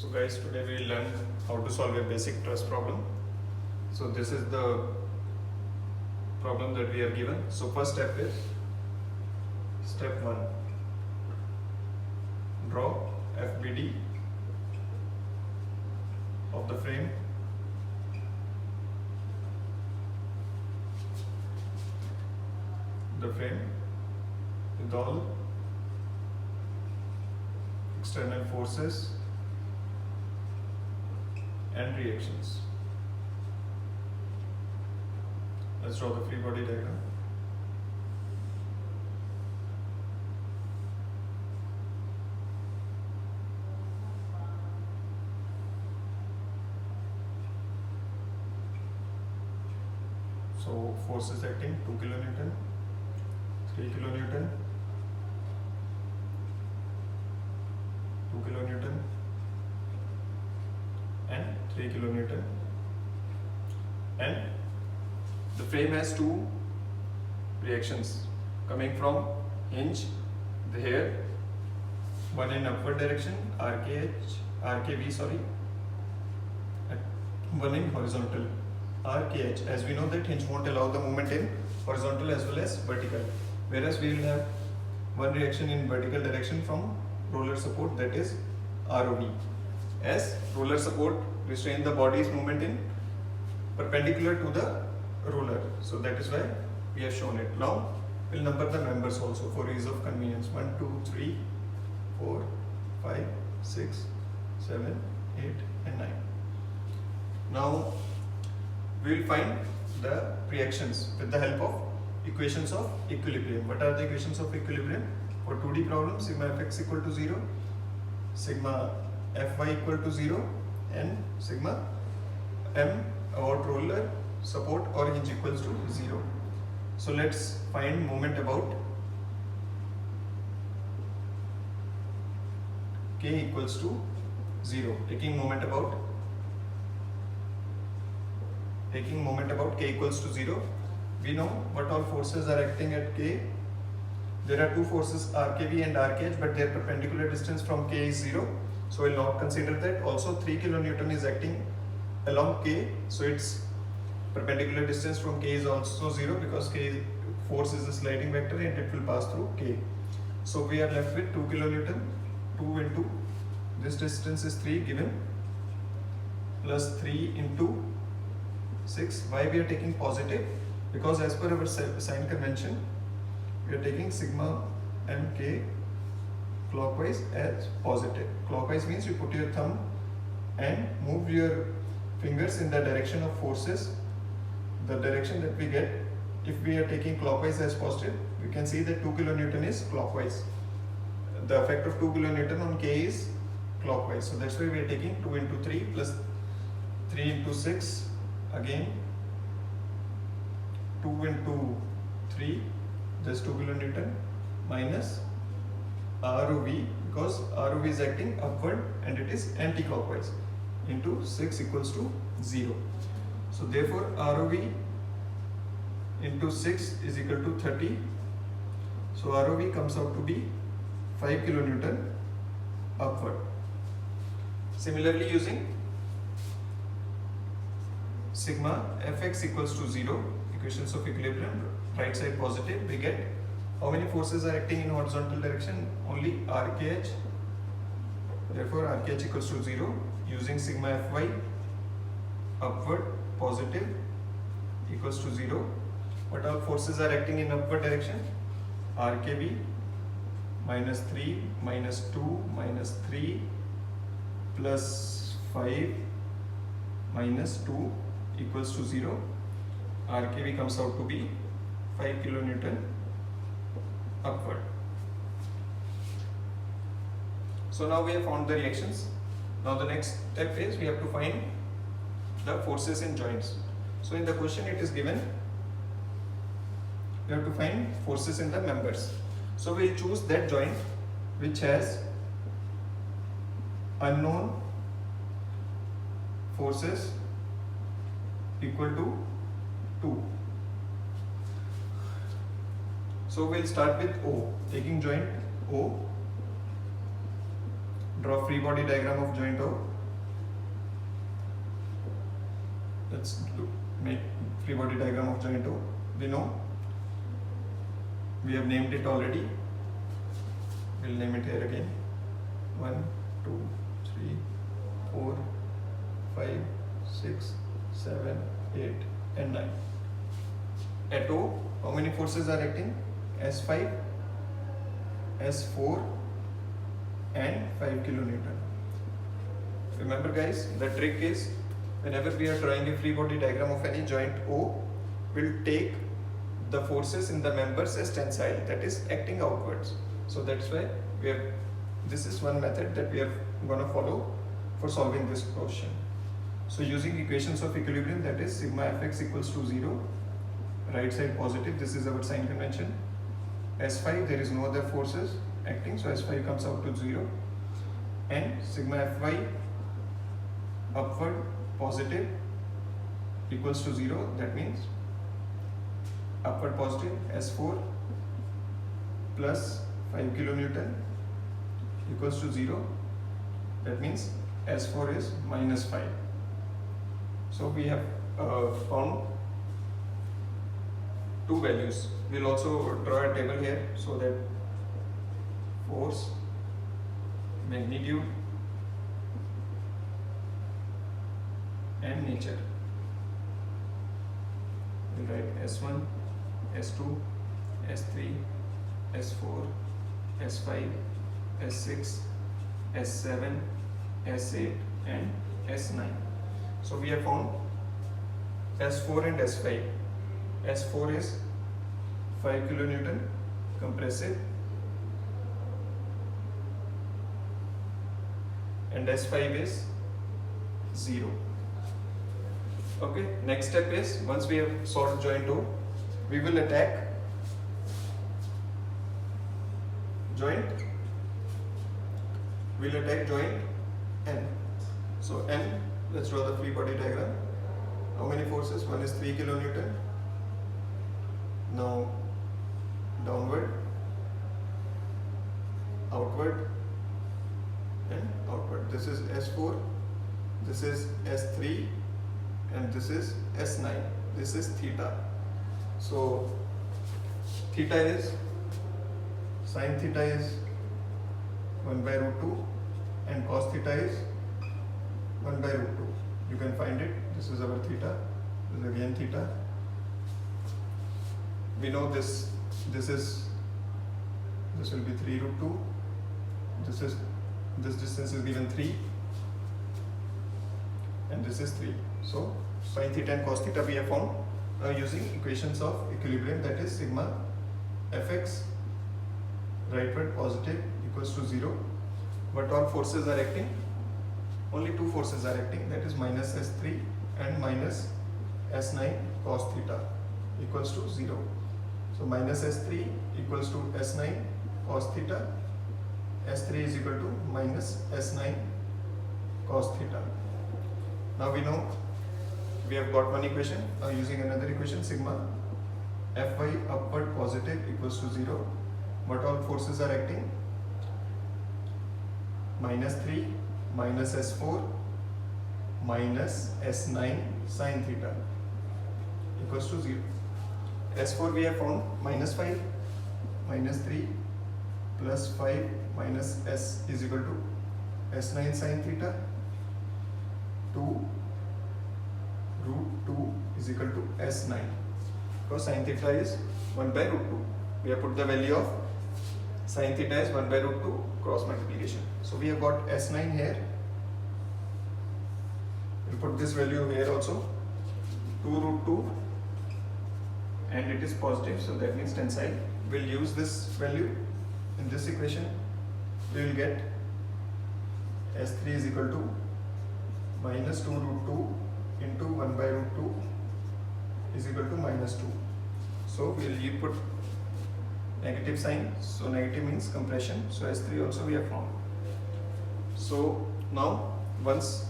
So guys, today we will learn how to solve a basic truss problem. So this is the problem that we are given. So first step is step 1. Draw FBD of the frame with all external forces and reactions. Let's draw the free body diagram. So forces acting 2 kilonewton, 3 kilonewton, 2 kilonewton and 3 kilonewton, and the frame has two reactions coming from hinge, here, one in upward direction RKV, and one in horizontal RKH. As we know that hinge won't allow the movement in horizontal as well as vertical, whereas we will have one reaction in vertical direction from roller support, that is ROV, as roller support restrain the body's movement in perpendicular to the roller. So that is why we have shown it. Now we'll number the members also for ease of convenience. 1, 2, 3, 4, 5, 6, 7, 8 and 9. Now we will find the reactions with the help of equations of equilibrium. What are the equations of equilibrium? For 2D problem, sigma fx equal to 0, sigma fy equal to 0 and sigma m about roller support or hinge equals to 0. So let's find moment about k equals to 0. Taking moment about k equals to 0, we know what all forces are acting at k. There are two forces RKV and RKH, but their perpendicular distance from k is 0, so we'll not consider that. Also 3 kilonewton is acting along k, so its perpendicular distance from k is also 0 because k force is a sliding vector and it will pass through k. So we are left with 2 kilonewton, 2 into this distance is 3 given, plus 3 into 6. Why we are taking positive? Because as per our sign convention, we are taking sigma mk clockwise as positive. Clockwise means you put your thumb and move your fingers in the direction of forces. The direction that we get, if we are taking clockwise as positive, we can see that 2 kilonewton is clockwise. The effect of 2 kilonewton on k is clockwise. So that's why we are taking 2 into 3 plus 3 into 6, again 2 into 3, just 2 kilonewton, minus ROV, because ROV is acting upward and it is anti-clockwise, into 6 equals to 0. So therefore ROV into 6 is equal to 30. So ROV comes out to be 5 kilonewton upward. Similarly, using sigma fx equals to 0, equations of equilibrium, right side positive, we get how many forces are acting in horizontal direction? Only RKH. Therefore RKH equals to 0. Using sigma fy, upward positive, equals to 0. What all forces are acting in upward direction? RKV minus 3 minus 2 minus 3 plus 5 minus 2 equals to 0. RKV comes out to be 5 kilonewton upward. So now we have found the reactions. Now the next step is we have to find the forces in joints. So in the question it is given, we have to find forces in the members. So we will choose that joint which has unknown forces equal to 2. So we'll start with O. Taking joint O, Draw free body diagram of joint O. Let's make free body diagram of joint O. We know we have named it already. We'll name it here again. 1, 2, 3, 4, 5, 6, 7, 8 and 9. At O, how many forces are acting? S5, S4 and 5 kilonewton. Remember guys, the trick is whenever we are drawing a free body diagram of any joint O, we'll take the forces in the members as tensile, that is acting outwards. So that's why this is one method that we are going to follow for solving this question. So using equations of equilibrium, that is sigma fx equals to 0, right side positive, this is our sign convention. S5, there is no other forces acting, so S5 comes out to 0, and sigma fy upward positive equals to 0, that means upward positive S4 plus 5 kilonewton equals to 0, that means S4 is minus 5. So we have found two values. We'll also draw a table here so that force, magnitude and nature. We'll write S1, S2, S3, S4, S5, S6, S7, S8 and S9. So we have found S4 and S5. S4 is 5 kilonewton compressive and S5 is 0. Okay, next step is, once we have solved joint O, we will attack joint N. So N, let's draw the free body diagram. How many forces? One is 3 kilonewton. Now downward, outward and outward. This is S4, this is S3 and this is S9. This is theta. So theta is, sin theta is 1 by root 2 and cos theta is 1 by root 2. You can find it. This is our theta. This is again theta. We know this will be 3 root 2. This distance is given 3 and this is 3. So sin theta and cos theta we have found using equations of equilibrium, that is sigma fx rightward positive equals to 0. What all forces are acting? Only two forces are acting, that is minus S3 and minus S9 cos theta equals to 0. So minus S3 equals to S9 cos theta. S3 is equal to minus S9 cos theta. Now we know we have got one equation. Now using another equation, sigma Fy upward positive equals to 0. What all forces are acting? Minus 3 minus S4 minus S9 sin theta equals to 0. S4 we have found minus 5 minus 3 plus 5 minus S is equal to S9 sin theta 2 root 2 is equal to S9, because sin theta is 1 by root 2. We have put the value of sin theta is 1 by root 2 cross multiplication. So we have got S9 here. We'll put this value here also, 2 root 2, and it is positive, so that means tensile. We'll use this value in this equation. We will get S3 is equal to minus 2 root 2 into 1 by root 2 is equal to minus 2. So we'll put negative sign, so negative means compression, so S3 also we have found. So now once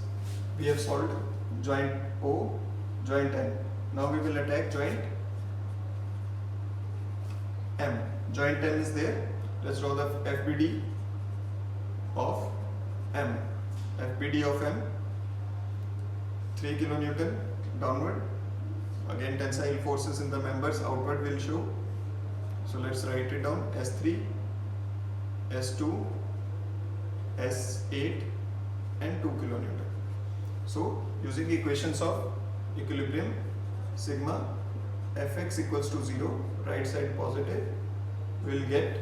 we have solved joint O, joint N, now we will attack joint M. Joint M is there. Let's draw the FBD of M, FPD of M 3 kilonewton downward. Again tensile forces in the members outward will show. So let's write it down: S3, S2, S8 and 2 kilonewton. So using equations of equilibrium, sigma Fx equals to 0, right side positive, will get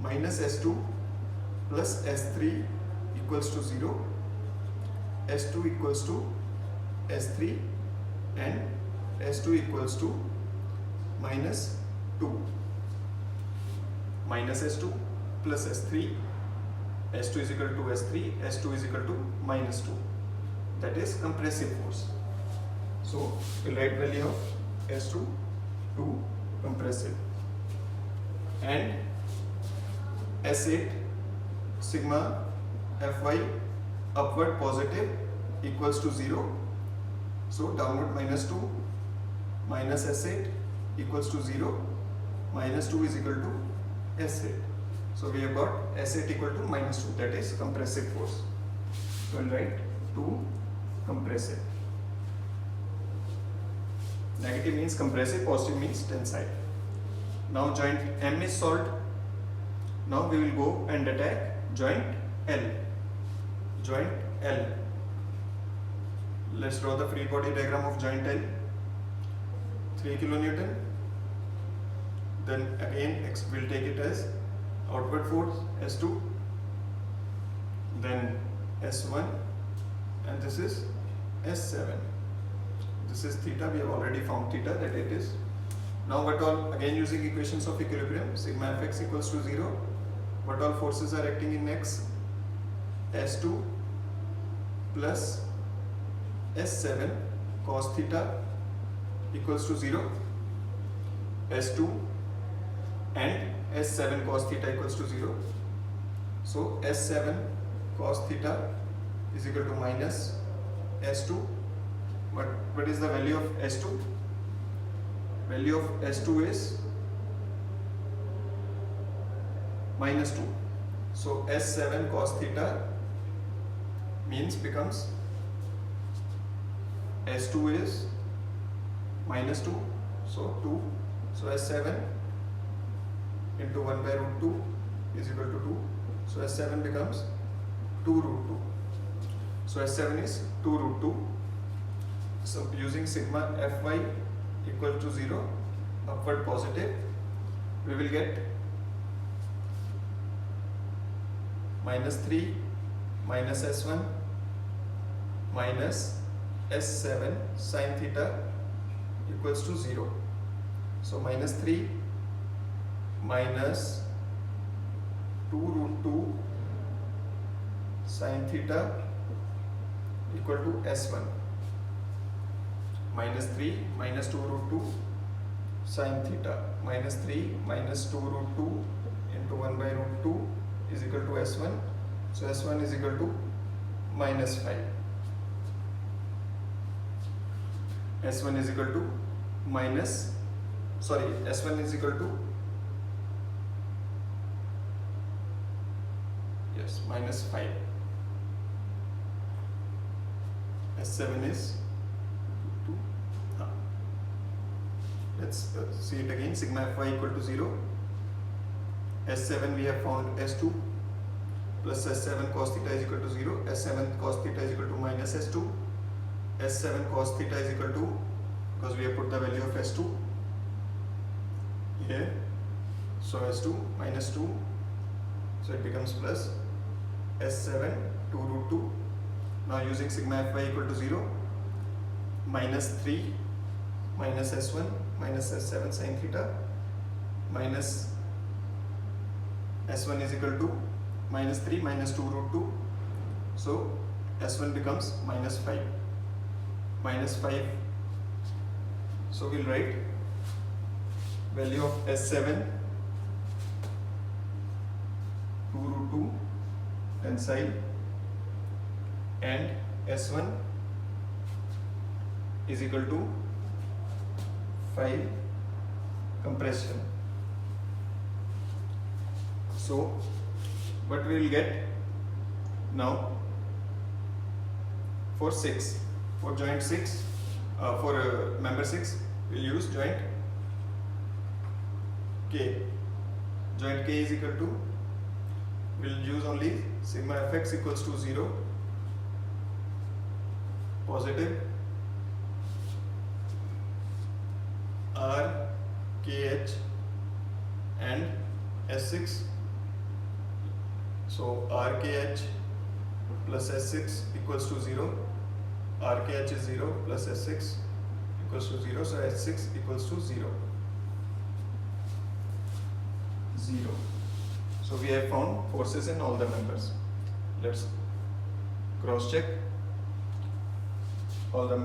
minus S2 plus S3 equals to 0, S2 equals to S3 and S2 equals to minus 2, minus S2 plus S3, S2 is equal to S3, S2 is equal to minus 2, that is compressive force. So we'll write value of S2 to compressive, and S8 sigma Fy upward positive equals to 0. So downward minus 2 minus S8 equals to 0, minus 2 is equal to S8. So we have got S8 equal to minus 2, that is compressive force. So we'll write 2 compressive. Negative means compressive, positive means tensile. Now joint M is solved. Now we will go and attack joint L. Joint L. Let's draw the free body diagram of joint L. 3 kilonewton. Then again we'll take it as outward force S2. Then S1, and this is S7. This is theta, we have already found theta, that it is. Now what all, again using equations of equilibrium, sigma Fx equals to 0. What all forces are acting in X? S2 plus S7 cos theta equals to 0. S2 and S7 cos theta equals to 0. So S7 cos theta is equal to minus S2. What is the value of S2? Value of S2 is minus 2. So S7 cos theta means becomes S2 is minus 2. So 2. So S7 into 1 by root 2 is equal to 2. So S7 becomes 2 root 2. So S7 is 2 root 2. So using sigma Fy equal to 0, upward positive, we will get minus 3 minus S1 minus S7 sin theta equals to 0. So minus 3 minus 2 root 2 sin theta equal to S1. Minus 3 minus 2 root 2 sin theta, minus 3 minus 2 root 2 into 1 by root 2 is equal to S1. So S1 is equal to minus 5. S1 is equal to minus, sorry, S1 is equal to, yes, minus 5. S7 is 2. Let's see it again. Sigma Fy equal to 0. S7 we have found S2 plus S7 cos theta is equal to 0. S7 cos theta is equal to minus S2. S7 cos theta is equal to, because we have put the value of S2 here, so S2 minus 2, so it becomes plus S7 2 root 2. Now using sigma Fy equal to 0, minus 3 minus S1 minus S7 sin theta minus S1 is equal to minus 3 minus 2 root 2. So S1 becomes minus 5. Minus 5. So we'll write value of S7 2 root 2 tensile and S1 is equal to 5 compression. So what we will get, Now for joint 6, for member 6, we'll use joint K. Joint K is equal to, we'll use only sigma fx equals to 0, positive, R, KH and S6. So RKH plus S6 equals to 0. RKH is 0 plus S6 equals to 0. So S6 equals to 0. 0. So we have found forces in all the members. Let's cross check all the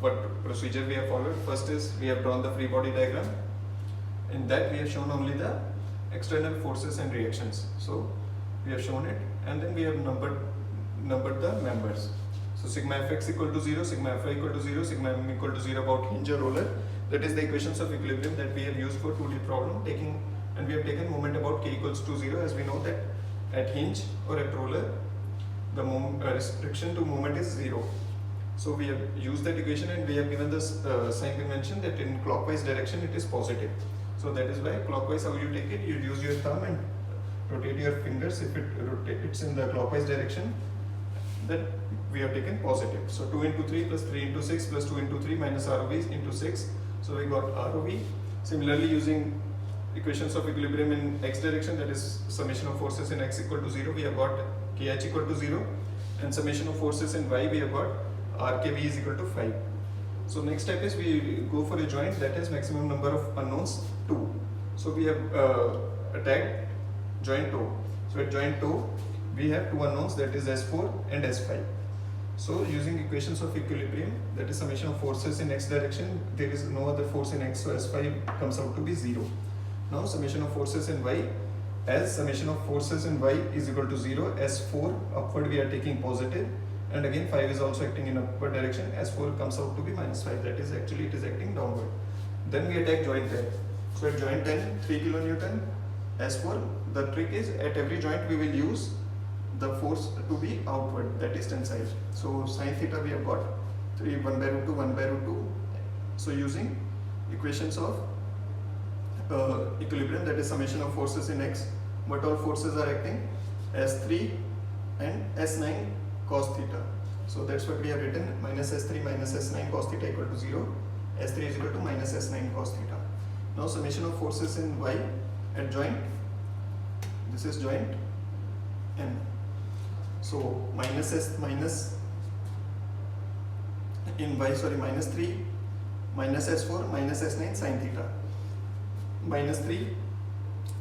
what procedure we have followed. First is we have drawn the free body diagram. In that we have shown only the external forces and reactions. So we have shown it, and then we have numbered the members. So sigma fx equal to 0, sigma fy equal to 0, sigma m equal to 0 about hinge or roller. That is the equations of equilibrium that we have used for 2D problem, and we have taken moment about k equals to 0, as we know that at hinge or at roller the restriction to moment is 0. So we have used that equation, and we have given this sign convention that in clockwise direction it is positive. So that is why clockwise, how you take it, you use your thumb and rotate your fingers. If it rotates in the clockwise direction, then we have taken positive. So 2 into 3 plus 3 into 6 plus 2 into 3 minus ROV into 6. So we got ROV. Similarly, using equations of equilibrium in x direction, that is summation of forces in x equal to 0, we have got KH equal to 0, and summation of forces in y, we have got RKV is equal to 5. So next step is we go for a joint that has maximum number of unknowns 2. So we have attacked joint O. So at joint O we have two unknowns, that is S4 and S5. So using equations of equilibrium, that is summation of forces in x direction, there is no other force in x, so S5 comes out to be 0. Now summation of forces in y, as summation of forces in y is equal to 0, S4 upward we are taking positive, and again 5 is also acting in upward direction, S4 comes out to be minus 5, that is actually it is acting downward. Then we attack joint 10. So at joint 10, 3 kilonewton, S4, the trick is at every joint we will use the force to be outward, that is tensile. So sin theta we have got 1 by root 2, 1 by root 2. So using equations of equilibrium, that is summation of forces in x, what all forces are acting, S3 and S9 cos theta. So that's what we have written, minus S3 minus S9 cos theta equal to 0. S3 is equal to minus S9 cos theta. Now summation of forces in y at joint, this is joint N. So minus in y, minus 3 minus S4 minus S9 sin theta, minus 3,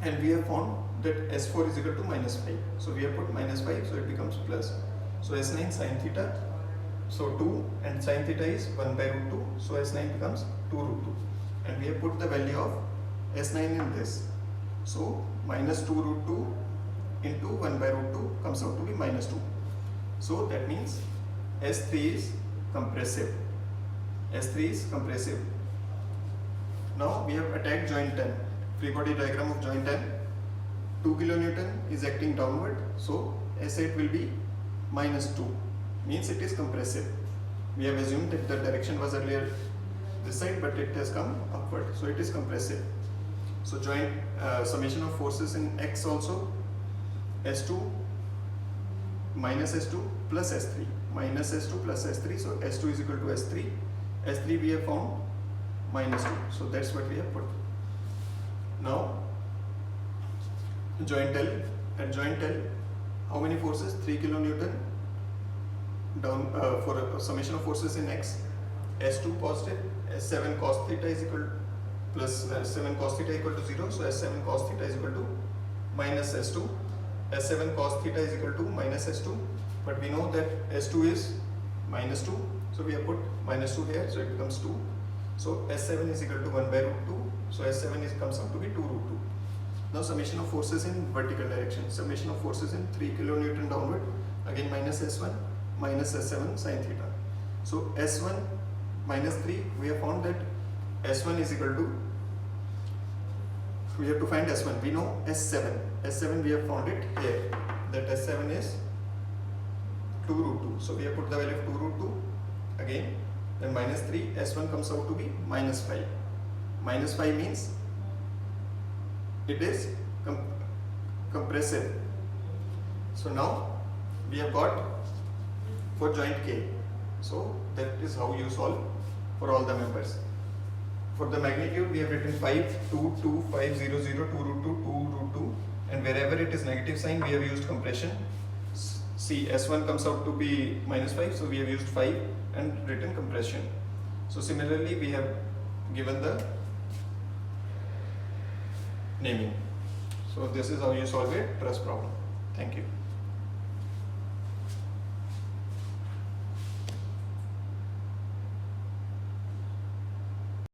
and we have found that S4 is equal to minus 5. So we have put minus 5, so it becomes plus. So S9 sin theta, so 2, and sin theta is 1 by root 2, so S9 becomes 2 root 2, and we have put the value of S9 in this. So minus 2 root 2 into 1 by root 2 comes out to be minus 2. So that means S3 is compressive. S3 is compressive. Now we have attacked joint 10. Free body diagram of joint 10. 2 kilonewton is acting downward, so S8 will be minus 2, means it is compressive. We have assumed that the direction was earlier this side, but it has come upward, so it is compressive. So joint summation of forces in x also, S2 minus S2 plus S3, minus S2 plus S3, so S2 is equal to S3. S3 we have found minus 2, so that's what we have put. Now joint L, at joint L, how many forces? 3 kilonewton down for a summation of forces in x, S2 positive, S7 cos theta is equal plus S7 cos theta equal to 0, so S7 cos theta is equal to minus S2, S7 cos theta is equal to minus S2, but we know that S2 is minus 2, so we have put minus 2 here, so it becomes 2. So S7 is equal to 1 by root 2, so S7 comes out to be 2 root 2. Now summation of forces in vertical direction, summation of forces in 3 kilonewton downward, again minus S1 minus S7 sin theta. So S1 minus 3, we have found that S1 is equal to, we have to find S1, we know S7, S7 we have found it here, that S7 is 2 root 2. So we have put the value of 2 root 2 again. Then minus 3, S1 comes out to be minus 5. Minus 5 means it is compressive. So now we have got for joint K. So that is how you solve for all the members. For the magnitude, we have written 5, 2, 2, 5, 0, 0, 2 root 2, 2 root 2, and wherever it is negative sign, we have used compression. See, S1 comes out to be minus 5, so we have used 5 and written compression. So similarly, we have given the naming. So this is how you solve a truss problem. Thank you.